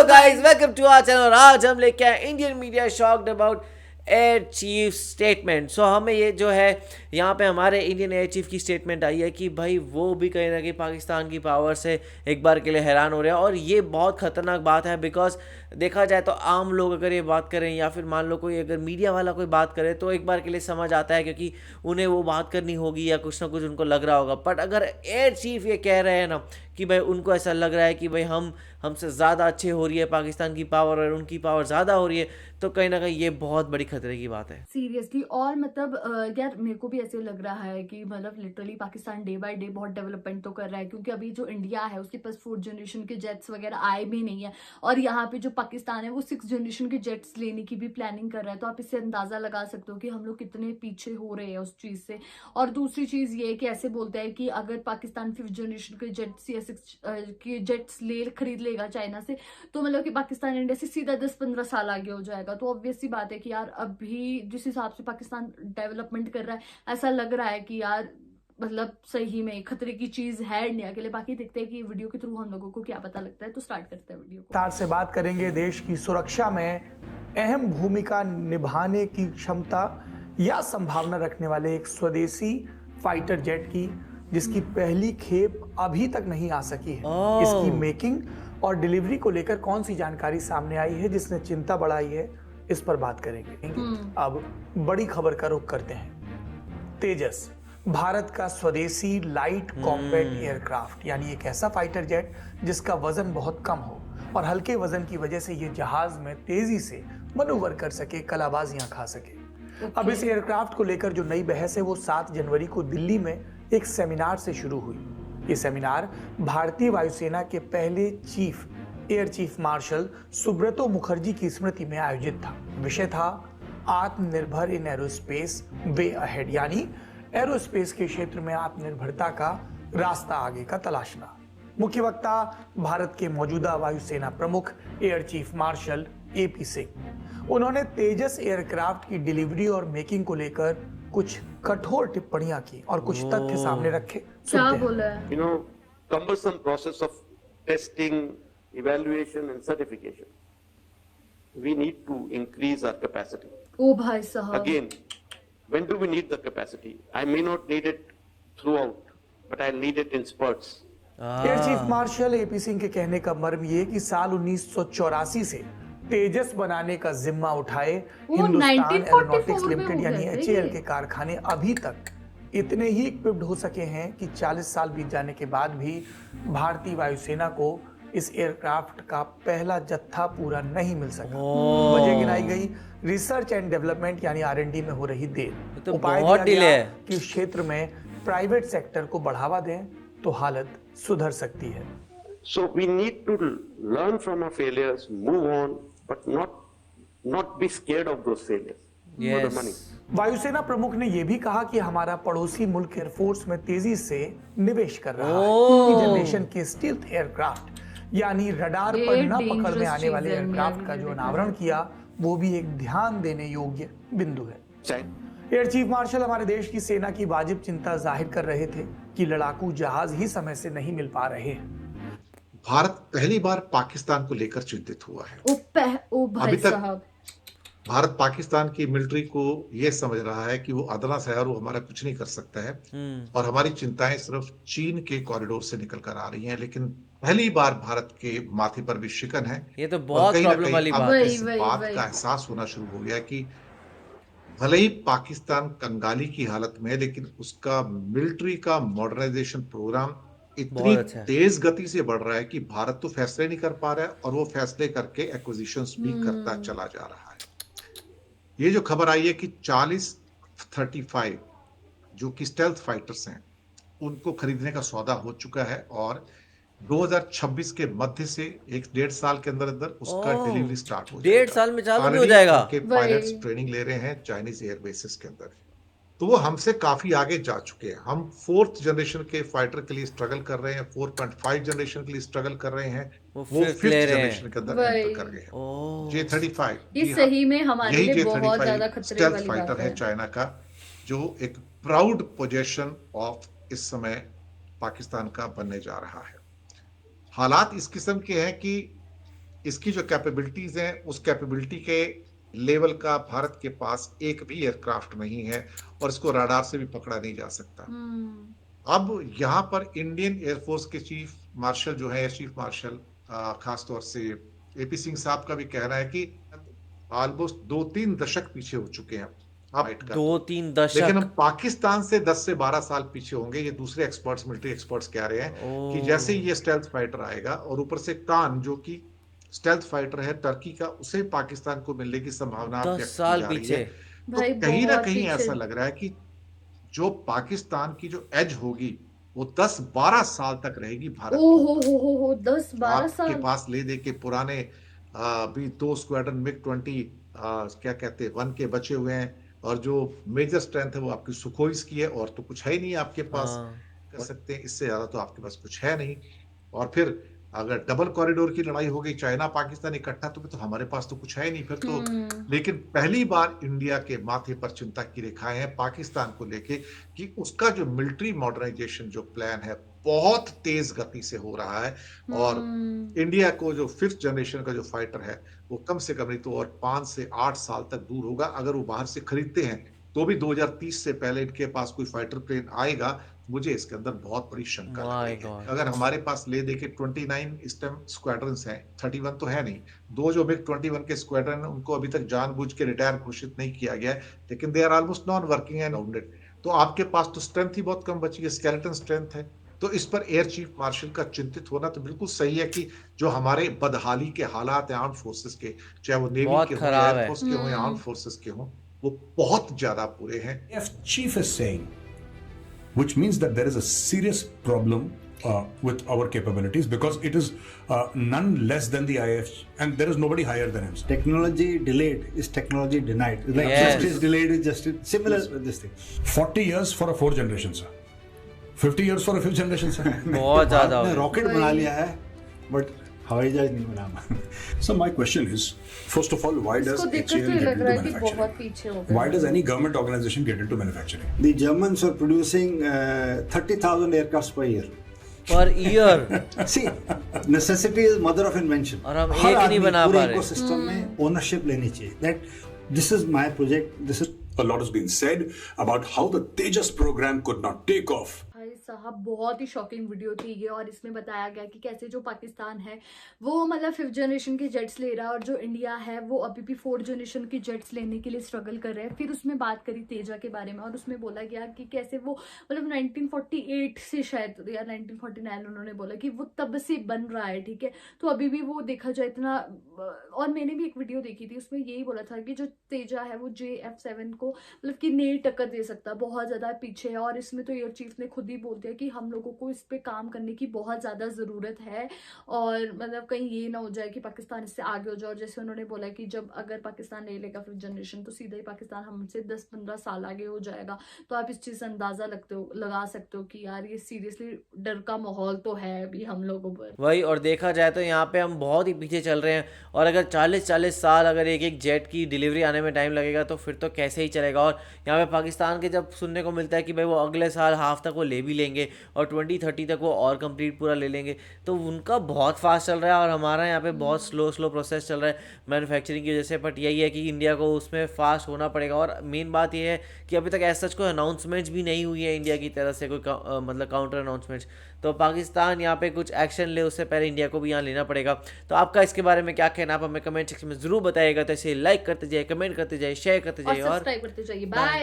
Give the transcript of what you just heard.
Guys, welcome to our channel. और आज हम लेके आए Indian media shocked about air chief statement. So हमें ये जो है यहाँ पे हमारे इंडियन एयर चीफ की स्टेटमेंट आई है कि भाई वो भी कहीं ना कहीं पाकिस्तान की पावर से एक बार के लिए हैरान हो रहे हैं। और ये बहुत ख़तरनाक बात है, बिकॉज देखा जाए तो आम लोग अगर ये बात करें या फिर मान लो कोई अगर मीडिया वाला कोई बात करे तो एक बार के लिए समझ आता है, क्योंकि उन्हें वो बात करनी होगी या कुछ ना कुछ उनको लग रहा होगा। बट अगर एयर चीफ ये कह रहे हैं ना कि भाई उनको ऐसा लग रहा है कि भाई हमसे ज़्यादा अच्छे हो रही है पाकिस्तान की पावर और उनकी पावर ज़्यादा हो रही है, तो कहीं ना कहीं ये बहुत बड़ी खतरे की बात है सीरियसली। और मतलब यार मेरे को भी ऐसे लग रहा है कि मतलब literally Pakistan day by day बहुत डेवलपमेंट तो कर रहा है, क्योंकि अभी जो इंडिया है उसके पास 4th जनरेशन के जेट्स वगैरह आए भी नहीं है, और यहाँ पे जो पाकिस्तान है वो 6th जनरेशन के जेट्स लेने की भी प्लानिंग कर रहा है। तो आप इससे अंदाजा लगा सकते हो कि हम लोग कितने पीछे हो रहे हैं उस चीज से। और दूसरी चीज ये कि ऐसे बोलते हैं कि अगर पाकिस्तान 5th जनरेशन के जेट्स या 6th के जेट्स खरीद लेगा चाइना से, तो मतलब कि पाकिस्तान इंडिया से सीधा 10-15 साल आगे हो जाएगा। तो ऑब्वियस सी बात है कि यार अभी जिस हिसाब से पाकिस्तान डेवलपमेंट कर रहा है, ऐसा लग रहा है कि यार मतलब सही में खतरे की चीज है इंडिया के लिए। बाकी देखते हैं कि वीडियो के थ्रू हम लोगों को क्या पता लगता है। तो स्टार्ट करते हैं वीडियो को। विस्तार से बात करेंगे देश की सुरक्षा में अहम भूमिका निभाने की क्षमता या संभावना रखने वाले एक स्वदेशी फाइटर जेट की, जिसकी पहली खेप अभी तक नहीं आ सकी है। इसकी मेकिंग और डिलीवरी को लेकर कौन सी जानकारी सामने आई है जिसने चिंता बढ़ाई है, इस पर बात करेंगे। अब बड़ी खबर का रुख करते हैं। तेजस भारत का स्वदेशी लाइट कॉम्बैट एयरक्राफ्ट, यानी एक ऐसा फाइटर जेट जिसका वजन बहुत कम हो और हल्के वजन की वजह से ये जहाज में तेजी से मनूवर कर सके, कलाबाजियां खा सके। अब इस एयरक्राफ्ट को लेकर जो नई बहस है वो 7 जनवरी को दिल्ली में एक सेमिनार से शुरू हुई। ये सेमिनार भारतीय वायुसेना के पहले air chief marshal Subroto Mukherjee की स्मृति में आयोजित था। विषय था Aatmanirbhar in aerospace way ahead, यानी एरोस्पेस के क्षेत्र में आत्मनिर्भरता का रास्ता आगे का तलाशना। मुख्य वक्ता भारत के मौजूदा वायुसेना प्रमुख air chief martial AP Singh. उन्होंने तेजस एयरक्राफ्ट की डिलीवरी और मेकिंग को लेकर कुछ कठोर टिप्पणियां की और कुछ तथ्य सामने रखे। क्या बोला है? You know, cumbersome process of testing, evaluation and certification. We need to increase our capacity. ओ भाई साहब, Again, when do we need the capacity? I may not need it throughout, but I'll need it in spurts. Air chief martial AP Singh के कहने का मर्म ये कि साल 1984 से तेजस बनाने का जिम्मा उठाए हिंदुस्तान एरोनॉटिक्स लिमिटेड यानी HAL के कारखाने अभी तक इतने ही इक्विप्ड हो सके हैं कि 40 साल बीत जाने के बाद भी भारतीय वायुसेना को इस एयरक्राफ्ट का पहला जत्था पूरा नहीं मिल सका। वजह गिनाई गई रिसर्च एंड डेवलपमेंट यानी R&D में हो रही देर। तो उपाय बहुत दिया डिले गया है कि इस क्षेत्र में प्राइवेट सेक्टर को बढ़ावा दें तो हालत सुधर सकती है। So we need to learn from our failures, move on, but not be scared of those failures. For the money. वायुसेना प्रमुख ने यह भी कहा कि हमारा पड़ोसी मुल्क एयरफोर्स में तेजी से निवेश कर रहा है। नई जनरेशन के स्टील्थ एयरक्राफ्ट यानी रडार पर न पकड़ में आने वाले एयरक्राफ्ट का जो अनावरण किया, वो भी एक ध्यान देने योग्य बिंदु है। एयर चीफ मार्शल हमारे देश की सेना की वाजिब चिंता जाहिर कर रहे थे कि लड़ाकू जहाज ही समय से नहीं मिल पा रहे हैं। भारत पहली बार पाकिस्तान को लेकर चिंतित हुआ है। ओ भाई अभी तक साहब, भारत पाकिस्तान की मिलिट्री को यह समझ रहा है कि वो अदना से है और वो हमारा कुछ नहीं कर सकता है, और हमारी चिंताएं सिर्फ चीन के कॉरिडोर से निकल कर आ रही हैं। लेकिन पहली बार भारत के माथे पर भी शिकन है। ये तो बहुत प्रॉब्लम वाली बात है। है। इस बात का एहसास होना शुरू हो गया कि भले ही पाकिस्तान कंगाली की हालत में है, लेकिन उसका मिलिट्री का मॉडर्नाइजेशन प्रोग्राम इतनी तेज गति से बढ़ रहा है कि भारत तो फैसले नहीं कर पा रहा है और वो फैसले करके एक्विजिशंस भी करता चला जा रहा है। ये जो खबर आई है कि 40-35 जो कि स्टेल्थ फाइटर्स हैं, उनको खरीदने का सौदा हो चुका है और 2026 के मध्य से 1-1.5 साल के अंदर अंदर उसका डिलीवरी स्टार्ट हो जाएगा। 1.5 साल में चालू भी हो जाएगा। पायलट्स ट्रेनिंग ले रहे हैं चाइनीज एयर बेसिस के अंदर, तो वो हमसे काफी आगे जा चुके हैं। हम 4th जनरेशन के फाइटर के लिए स्ट्रगल कर रहे हैं, 4.5 जनरेशन के लिए स्ट्रगल कर रहे हैं, वो 5th जनरेशन के अंदर एंटर कर गए हैं। J-35 ये सही में हमारे लिए बहुत ज्यादा खतरे वाली बात फाइटर है चाइना का, जो एक प्राउड पोजेशन ऑफ इस समय पाकिस्तान का बनने जा रहा है। हालात इस किस्म के हैं कि इसकी जो कैपेबिलिटीज हैं उस कैपेबिलिटी के लेवल का भारत के पास एक भी एयरक्राफ्ट नहीं है और इसको रडार से भी पकड़ा नहीं जा सकता। अब यहाँ पर इंडियन एयरफोर्स के चीफ मार्शल जो है, एयर चीफ मार्शल खासतौर से एपी सिंह साहब का भी कहना है कि ऑलमोस्ट 2-3 दशक पीछे हो चुके हैं अब 2-3 दशक, लेकिन हम पाकिस्तान से 10 से 12 साल पीछे होंगे। ये दूसरे एक्सपर्ट्स, मिलिट्री एक्सपर्ट्स कह रहे हैं कि जैसे ही ये स्टेल्थ फाइटर आएगा और ऊपर से कान जो कि स्टेल्थ फाइटर है टर्की का, उसे पाकिस्तान को मिलने की संभावना 10 साल पीछे। तो कहीं ना कहीं ऐसा लग रहा है कि जो पाकिस्तान की जो एज होगी वो 10-12 साल तक रहेगी भारत हो 10-12 साल आपके पास ले दे के पुराने अभी 2 स्क्वाड्रन मिग-20 क्या कहते हैं 1 के बचे हुए हैं और जो मेजर स्ट्रेंथ है वो आपकी सुखोइस की है और तो कुछ है ही नहीं आपके पास कर सकते हैं, इससे ज्यादा तो आपके पास कुछ है नहीं। और फिर अगर डबल कॉरिडोर की लड़ाई हो गई चाइना पाकिस्तान इकट्ठा तो हमारे पास तो कुछ है नहीं फिर तो। लेकिन पहली बार इंडिया के माथे पर चिंता की रेखाएं हैं पाकिस्तान को लेके कि उसका जो मिलिट्री मॉडर्नाइजेशन जो प्लान है बहुत तेज गति से हो रहा है और इंडिया को जो 5th जनरेशन का जो फाइटर है वो कम से कम नहीं तो और 5 से 8 साल तक दूर होगा। अगर वो बाहर से खरीदते हैं तो भी 2030 से पहले इनके पास कोई फाइटर प्लेन आएगा, मुझे इसके अंदर बहुत बड़ी शंका लग रही है। अगर हमारे पास ले देखे 29 इस टाइम स्क्वाड्रन्स हैं, 31 तो है नहीं, 2 जो मिग-21 के स्क्वाड्रन उनको अभी तक जानबूझ के रिटायर घोषित नहीं किया गया है, लेकिन they are almost non working and wounded. तो आपके पास तो स्ट्रेंथ ही बहुत कम बची है, स्केलेटन स्ट्रेंथ है। तो इस पर एयर चीफ मार्शल का चिंतित होना तो बिल्कुल सही है कि जो हमारे बदहाली के हालात हैं आर्म्ड फोर्सेस के, चाहे वो नेवी के हो, एयरफोर्स के हो या आर्म्ड फोर्सेस के हो, वो बहुत ज्यादा बुरे हैं। If chief is saying, which means that there is a serious problem with our capabilities because it is none less than the IAF and there is nobody higher than him. Technology delayed is technology denied. Like justice delayed is justice. Similar with this thing. 40 years for a 4th generation, sir. 50 years for a 5th generation, sir. बहुत ज्यादा आपने rocket बना लिया है but हवाई जहाज नहीं बनाना। So my question is, first of all, why does HAL get into manufacturing? Why does any government organization get into manufacturing? The Germans are producing 30,000 aircrafts per year. Per year. See, necessity is mother of invention. और हम एक नहीं बना पा रहे। Ecosystem में ownership लेनी चाहिए। That this is my project. This is A lot has been said about how the Tejas program could not take off. भाई साहब बहुत ही शॉकिंग वीडियो थी ये, और इसमें बताया गया कि कैसे जो पाकिस्तान है वो मतलब 5th जनरेशन के जेट्स ले रहा है और जो इंडिया है वो अभी भी 4th जनरेशन के जेट्स लेने के लिए स्ट्रगल कर रहे हैं। फिर उसमें बात करी तेजा के बारे में और उसमें बोला गया कि कैसे वो मतलब 1948 से शायद या 1949 उन्होंने बोला कि वो तब से बन रहा है, ठीक है। तो अभी भी वो देखा जाए इतना, और मैंने भी एक वीडियो देखी थी उसमें यही बोला था कि जो तेजा है वो JF7 को मतलब कि नहीं टक्कर दे सकता, बहुत ज्यादा पीछे है। और इसमें तो एयर चीफ ने खुद ही बोल दिया कि हम लोगों को इस पे काम करने की बहुत ज्यादा जरूरत है और मतलब कहीं ये ना हो जाए कि पाकिस्तान इससे आगे हो जाए। और जैसे उन्होंने बोला कि जब अगर पाकिस्तान नहीं लेगा 5th जनरेशन तो सीधा ही पाकिस्तान हमसे 10-15 साल आगे हो जाएगा। तो आप इस चीज से अंदाजा लगा सकते हो कि यार ये सीरियसली डर का माहौल तो है अभी हम लोगों पर। वही, और देखा जाए तो यहाँ पे हम बहुत ही पीछे चल रहे हैं और अगर 40-40 साल अगर एक जेट की डिलीवरी आने में टाइम लगेगा तो फिर तो कैसे ही चलेगा। और यहाँ पे पाकिस्तान के जब सुनने को मिलता है कि भाई वो अगले साल हाफ तक वो ले भी लेंगे और 2030 तक वो और कंप्लीट पूरा ले लेंगे, तो उनका बहुत फास्ट चल रहा है और हमारा यहाँ पे बहुत स्लो प्रोसेस चल रहा है मैन्युफैक्चरिंग की वजह से। बट यही है कि इंडिया को उसमें फास्ट होना पड़ेगा। और मेन बात ये है कि अभी तक ऐसा कोई अनाउंसमेंट्स भी नहीं हुई है इंडिया की तरफ से, कोई मतलब काउंटर अनाउंसमेंट्स। तो पाकिस्तान यहाँ पे कुछ एक्शन ले उससे पहले इंडिया को भी यहाँ लेना पड़ेगा। तो आपका इसके बारे में क्या कहना, आप हमें कमेंट सेक्शन में जरूर बताइएगा। तो इसे लाइक करते जाइए, कमेंट करते जाइए, शेयर करते जाइए और सब्सक्राइब करते जाइए। बाय।